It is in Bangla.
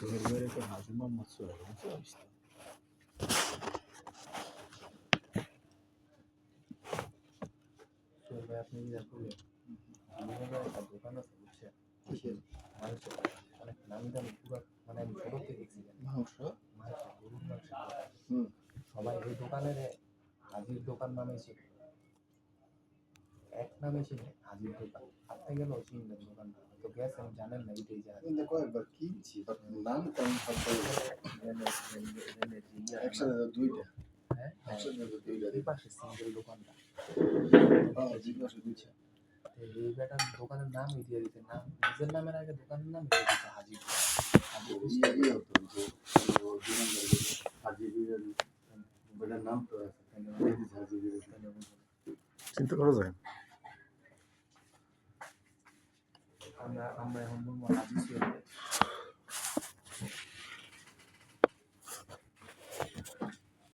Vermelho que haji Muhammad sallallahu alaihi wasallam. আপনি করলেন একটা দোকান আছে বুঝছেন মানুষের অনেক নামি দামি পুরো মানে আমি ছোট থেকে দেখছি মাংস গরুর মাংসের দোকান সবাই ওই দোকানের হাজির দোকান নামে ছিল এক নামে ছিল হাজির দোকান আপনি গেল চিনবেন দোকানটা তো গেছেন জানেন না এটাই জানেন দেখো একবার কিনছি বাট নাম কেমন একসাথে দুইটা হ্যাঁ একসাথে দুইটা এই পাশে সিঙ্গেল দোকানটা দুই পাশে দুইটা এই বেটার দোকানের নাম দিয়ে দিতে নাম নিজের নামের আগে দোকানের নাম দিয়ে দিতে হাজির ইয়ে হতো যে হাজি বিরিয়ানি বেটার নাম তো আছে হাজি বিরিয়ানি চিন্তা করা যায়। আমরা এখন বলবো হাজি